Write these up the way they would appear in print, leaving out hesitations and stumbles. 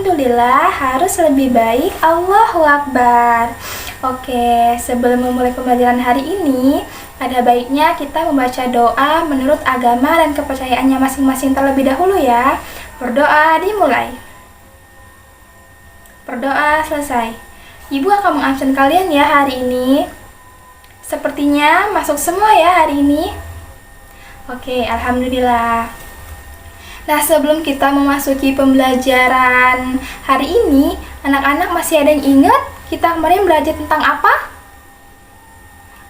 Alhamdulillah, harus lebih baik. Allahu Akbar. Oke, sebelum memulai pembelajaran hari ini, ada baiknya kita membaca doa menurut agama dan kepercayaannya masing-masing terlebih dahulu ya. Berdoa dimulai. Berdoa selesai. Ibu akan mengabsen kalian ya hari ini. Sepertinya masuk semua ya hari ini. Oke, Alhamdulillah. Nah, sebelum kita memasuki pembelajaran hari ini, anak-anak masih ada yang ingat kita kemarin belajar tentang apa?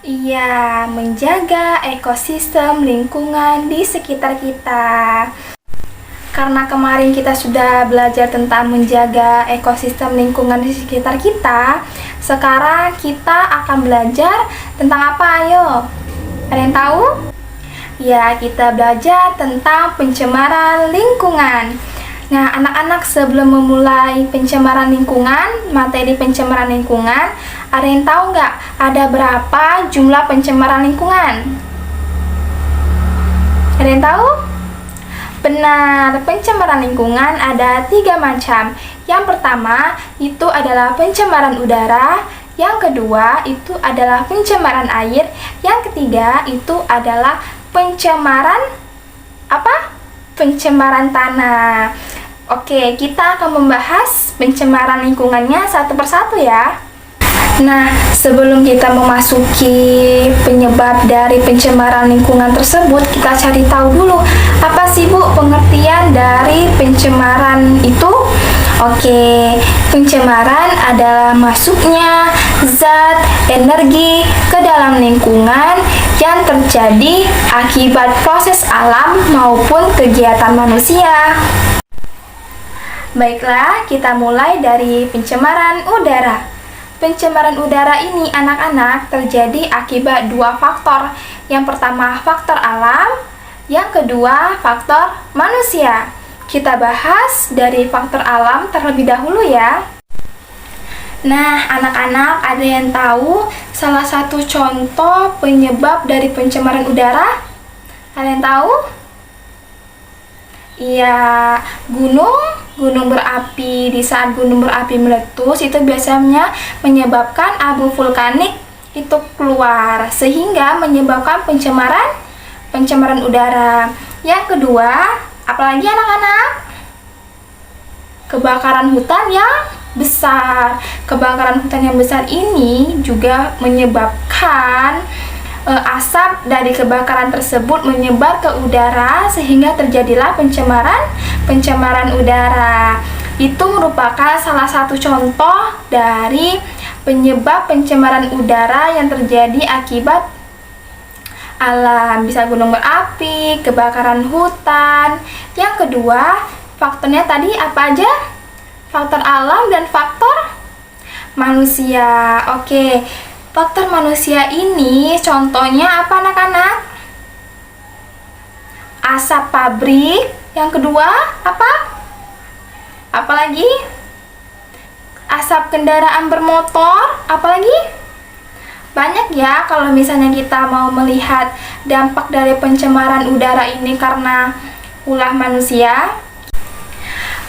Iya, menjaga ekosistem lingkungan di sekitar kita. Karena kemarin kita sudah belajar tentang menjaga ekosistem lingkungan di sekitar kita, sekarang kita akan belajar tentang apa? Ayo, ada yang tahu? Ya, kita belajar tentang pencemaran lingkungan. Nah, anak-anak, sebelum memulai pencemaran lingkungan, materi pencemaran lingkungan, ada yang tahu nggak ada berapa jumlah pencemaran lingkungan? Ada yang tahu? Benar, pencemaran lingkungan ada 3 macam. Yang pertama, itu adalah pencemaran udara. Yang kedua, itu adalah pencemaran air. Yang ketiga, itu adalah pencemaran apa? Pencemaran tanah. Oke, kita akan membahas pencemaran lingkungannya satu persatu ya. Nah, sebelum kita memasuki penyebab dari pencemaran lingkungan tersebut, kita cari tahu dulu apa sih Bu pengertian dari pencemaran itu? Oke, pencemaran adalah masuknya zat energi ke dalam lingkungan yang terjadi akibat proses alam maupun kegiatan manusia. Baiklah, kita mulai dari pencemaran udara. Pencemaran udara ini anak-anak terjadi akibat 2 faktor. Yang pertama faktor alam, yang kedua faktor manusia. Kita bahas dari faktor alam terlebih dahulu ya. Nah, anak-anak, ada yang tahu salah satu contoh penyebab dari pencemaran udara? Ada yang tahu? Iya, gunung berapi. Di saat gunung berapi meletus, itu biasanya menyebabkan abu vulkanik itu keluar, sehingga menyebabkan pencemaran udara. Yang kedua, apalagi anak-anak? Kebakaran hutan yang besar. Kebakaran hutan yang besar ini juga menyebabkan asap dari kebakaran tersebut menyebar ke udara, sehingga terjadilah pencemaran udara. Itu merupakan salah satu contoh dari penyebab pencemaran udara yang terjadi akibat alam, bisa gunung berapi, kebakaran hutan. Yang kedua, faktornya tadi apa aja? Faktor alam dan faktor manusia. Oke, faktor manusia ini contohnya apa anak-anak? Asap pabrik. Yang kedua apa? Apalagi? Asap kendaraan bermotor. Apalagi? Banyak ya kalau misalnya kita mau melihat dampak dari pencemaran udara ini karena ulah manusia.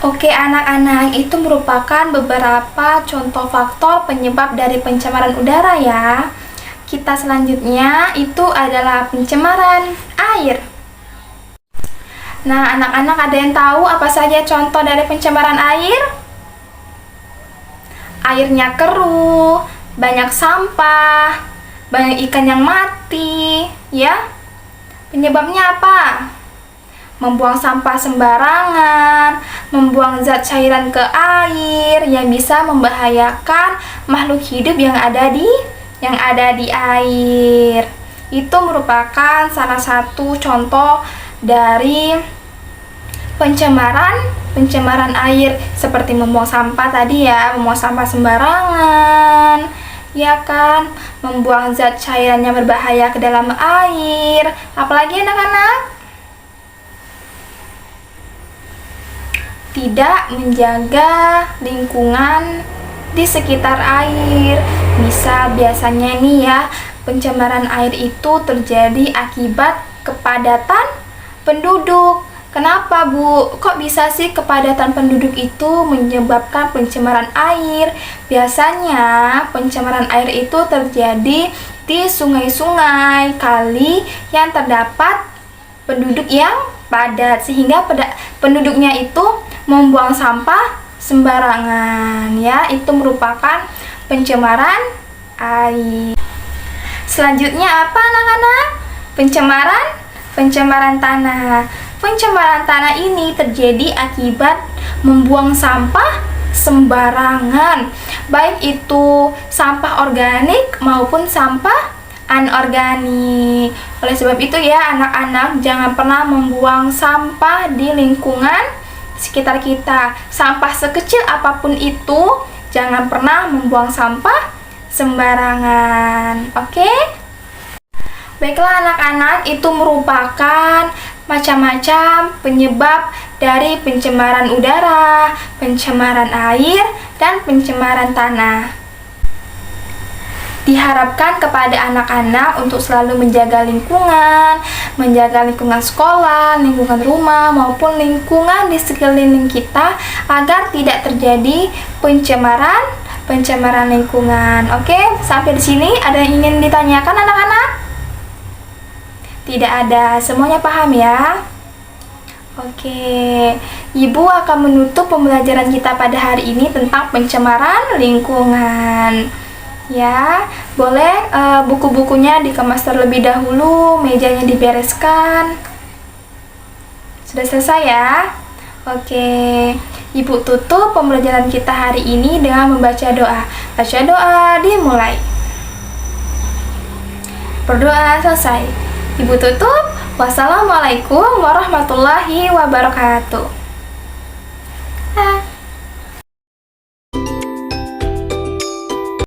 Oke anak-anak, itu merupakan beberapa contoh faktor penyebab dari pencemaran udara ya. Kita selanjutnya itu adalah pencemaran air. Nah, anak-anak, ada yang tahu apa saja contoh dari pencemaran air? Airnya keruh, banyak sampah, banyak ikan yang mati, ya. Penyebabnya apa? Membuang sampah sembarangan, membuang zat cairan ke air yang bisa membahayakan makhluk hidup yang ada di air. Itu merupakan salah satu contoh dari pencemaran air, seperti membuang sampah tadi ya, membuang sampah sembarangan, ya kan, membuang zat cairan yang berbahaya ke dalam air. Apalagi anak-anak? Tidak menjaga lingkungan di sekitar air. Biasanya nih ya, pencemaran air itu terjadi akibat kepadatan penduduk. Kenapa, Bu? Kok bisa sih kepadatan penduduk itu menyebabkan pencemaran air? Biasanya pencemaran air itu terjadi di sungai-sungai, kali yang terdapat penduduk yang padat, sehingga penduduknya itu membuang sampah sembarangan, ya. Itu merupakan pencemaran air. Selanjutnya apa, anak-anak? Pencemaran tanah. Pencemaran tanah ini terjadi akibat membuang sampah sembarangan, baik itu sampah organik maupun sampah anorganik. Oleh sebab itu ya, anak-anak jangan pernah membuang sampah di lingkungan sekitar kita. Sampah sekecil apapun itu, jangan pernah membuang sampah sembarangan. Oke? Baiklah anak-anak, itu merupakan macam-macam penyebab dari pencemaran udara, pencemaran air, dan pencemaran tanah. Diharapkan kepada anak-anak untuk selalu menjaga lingkungan sekolah, lingkungan rumah, maupun lingkungan di sekeliling kita agar tidak terjadi pencemaran lingkungan. Oke, sampai di sini ada yang ingin ditanyakan anak-anak? Tidak ada, semuanya paham ya? Oke, Ibu akan menutup pembelajaran kita pada hari ini tentang pencemaran lingkungan. Ya, boleh buku-bukunya dikemas terlebih dahulu, mejanya dibereskan. Sudah selesai ya? Oke, Ibu tutup pembelajaran kita hari ini dengan membaca doa. Baca doa dimulai. Berdoa selesai. Ibu tutup. Wassalamualaikum warahmatullahi wabarakatuh.